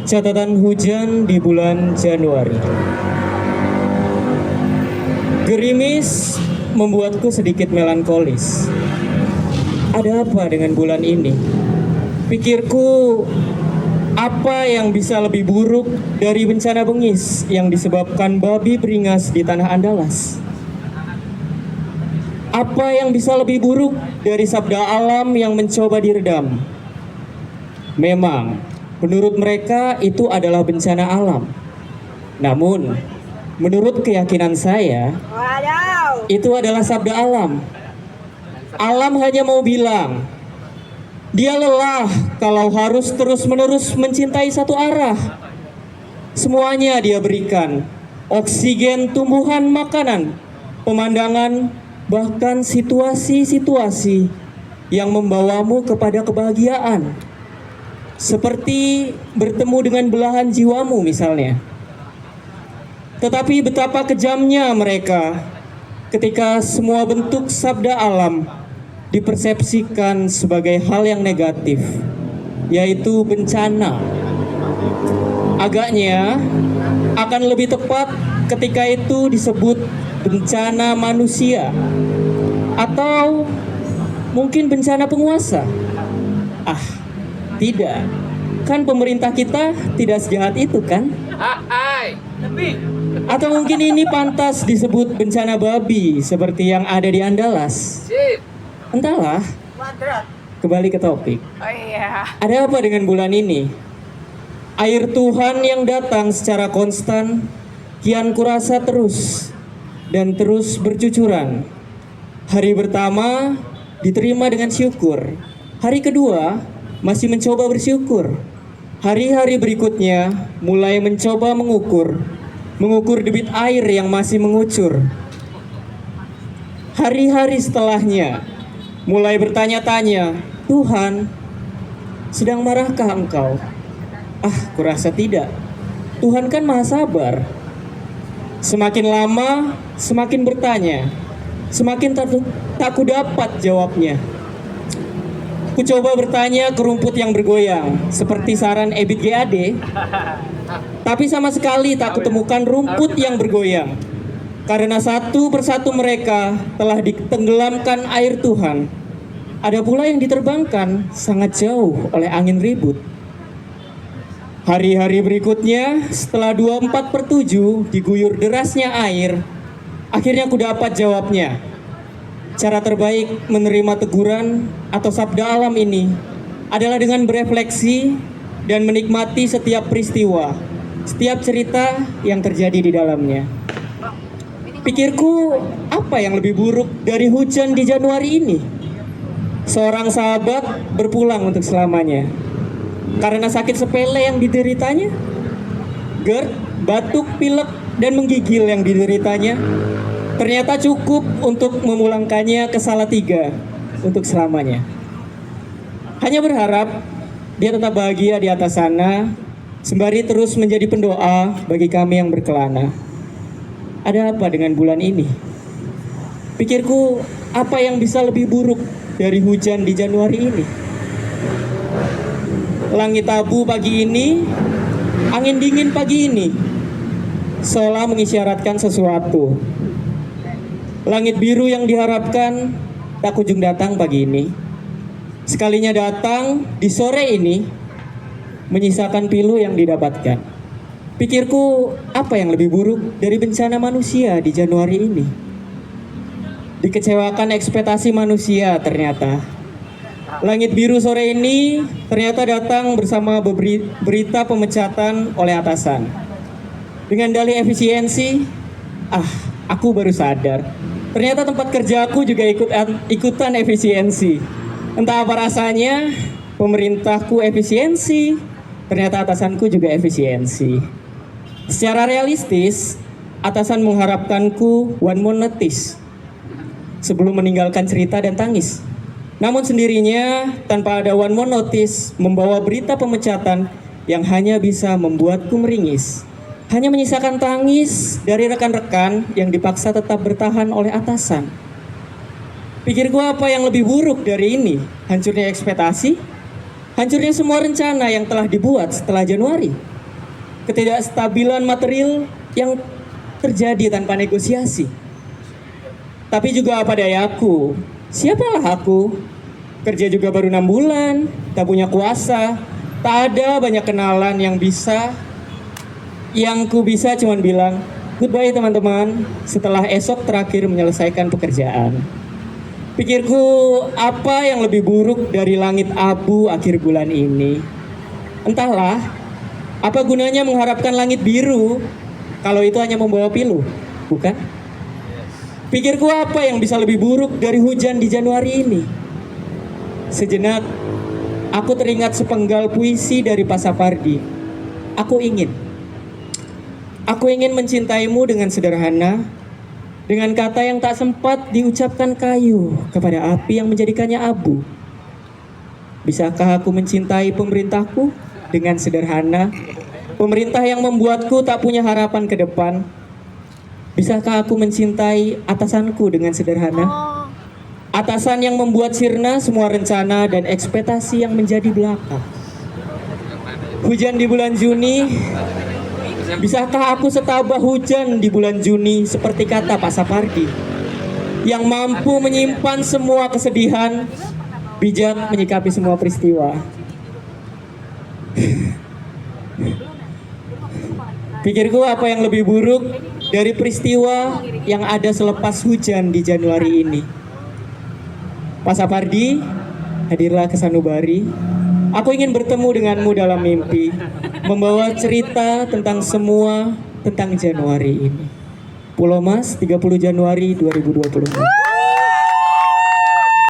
Catatan hujan di bulan Januari. Gerimis membuatku sedikit melankolis. Ada apa dengan bulan ini? Pikirku, apa yang bisa lebih buruk dari bencana bengis yang disebabkan babi beringas di tanah Andalas? Apa yang bisa lebih buruk dari sabda alam yang mencoba diredam? Memang, menurut mereka itu adalah bencana alam. Namun, menurut keyakinan saya, itu adalah sabda alam. Alam hanya mau bilang, dia lelah kalau harus terus-menerus mencintai satu arah. Semuanya dia berikan, oksigen, tumbuhan, makanan, pemandangan, bahkan situasi-situasi yang membawamu kepada kebahagiaan. Seperti bertemu dengan belahan jiwamu misalnya. Tetapi betapa kejamnya mereka ketika semua bentuk sabda alam dipersepsikan sebagai hal yang negatif, yaitu bencana. Agaknya akan lebih tepat ketika itu disebut bencana manusia atau mungkin bencana penguasa. Tidak, kan pemerintah kita tidak sejahat itu kan? Atau mungkin ini pantas disebut bencana babi seperti yang ada di Andalas. Entahlah. Kembali ke topik. Ada apa dengan bulan ini? Air Tuhan yang datang secara konstan kian kurasa terus dan terus bercucuran. Hari pertama diterima dengan syukur. Hari kedua masih mencoba bersyukur. Hari-hari berikutnya mulai mencoba mengukur debit air yang masih mengucur. Hari-hari setelahnya mulai bertanya-tanya, Tuhan, sedang marahkah engkau? Kurasa tidak. Tuhan kan maha sabar. Semakin lama, semakin bertanya. Semakin tak kudapat jawabnya. Ku coba bertanya ke rumput yang bergoyang, seperti saran Ebit GAD, tapi sama sekali tak kutemukan rumput yang bergoyang. Karena satu persatu mereka telah ditenggelamkan air Tuhan. Ada pula yang diterbangkan sangat jauh oleh angin ribut. Hari-hari berikutnya, setelah 24/7 diguyur derasnya air, akhirnya ku dapat jawabnya. Cara terbaik menerima teguran atau sabda alam ini adalah dengan berefleksi dan menikmati setiap peristiwa, setiap cerita yang terjadi di dalamnya. Pikirku, apa yang lebih buruk dari hujan di Januari ini? Seorang sahabat berpulang untuk selamanya karena sakit sepele yang dideritanya, GERD, batuk, pilek, dan menggigil yang dideritanya. Ternyata cukup untuk memulangkannya ke Salatiga untuk selamanya. Hanya berharap dia tetap bahagia di atas sana, sembari terus menjadi pendoa bagi kami yang berkelana. Ada apa dengan bulan ini? Pikirku, apa yang bisa lebih buruk dari hujan di Januari ini? Langit abu pagi ini, angin dingin pagi ini, seolah mengisyaratkan sesuatu. Langit biru yang diharapkan tak kunjung datang pagi ini. Sekalinya datang di sore ini, menyisakan pilu yang didapatkan. Pikirku, apa yang lebih buruk dari bencana manusia di Januari ini? Dikecewakan ekspektasi manusia ternyata. Langit biru sore ini ternyata datang bersama berita pemecatan oleh atasan. Dengan dalih efisiensi, aku baru sadar. Ternyata tempat kerjaku juga ikutan efisiensi. Entah apa rasanya, pemerintahku efisiensi, ternyata atasanku juga efisiensi. Secara realistis, atasan mengharapkanku one more notice sebelum meninggalkan cerita dan tangis. Namun sendirinya, tanpa ada one more notice, membawa berita pemecatan yang hanya bisa membuatku meringis. Hanya menyisakan tangis dari rekan-rekan yang dipaksa tetap bertahan oleh atasan. Pikir gue apa yang lebih buruk dari ini? Hancurnya ekspektasi? Hancurnya semua rencana yang telah dibuat setelah Januari? ketidakstabilan material yang terjadi tanpa negosiasi. Tapi juga apa dayaku, siapalah aku? Kerja juga baru 6 bulan, tak punya kuasa, tak ada banyak kenalan yang bisa. Yang ku bisa cuman bilang, goodbye teman-teman, setelah esok terakhir menyelesaikan pekerjaan. Pikirku, apa yang lebih buruk dari langit abu akhir bulan ini? Entahlah, apa gunanya mengharapkan langit biru kalau itu hanya membawa pilu, bukan? Pikirku, apa yang bisa lebih buruk dari hujan di Januari ini? Sejenak, aku teringat sepenggal puisi dari Pak Sapardi. Aku ingin mencintaimu dengan sederhana, dengan kata yang tak sempat diucapkan kayu kepada api yang menjadikannya abu. Bisakah aku mencintai pemerintahku dengan sederhana, pemerintah yang membuatku tak punya harapan ke depan? Bisakah aku mencintai atasanku dengan sederhana? Atasan yang membuat sirna semua rencana dan ekspektasi yang menjadi belaka. Hujan di bulan Juni, bisakah aku setabah hujan di bulan Juni seperti kata Pak Sapardi, yang mampu menyimpan semua kesedihan, bijak menyikapi semua peristiwa. Pikirku, apa yang lebih buruk dari peristiwa yang ada selepas hujan di Januari ini? Pak Sapardi, hadirlah ke Sanubari. Aku ingin bertemu denganmu dalam mimpi, membawa cerita tentang semua tentang Januari ini. Pulau Mas, 30 Januari 2020.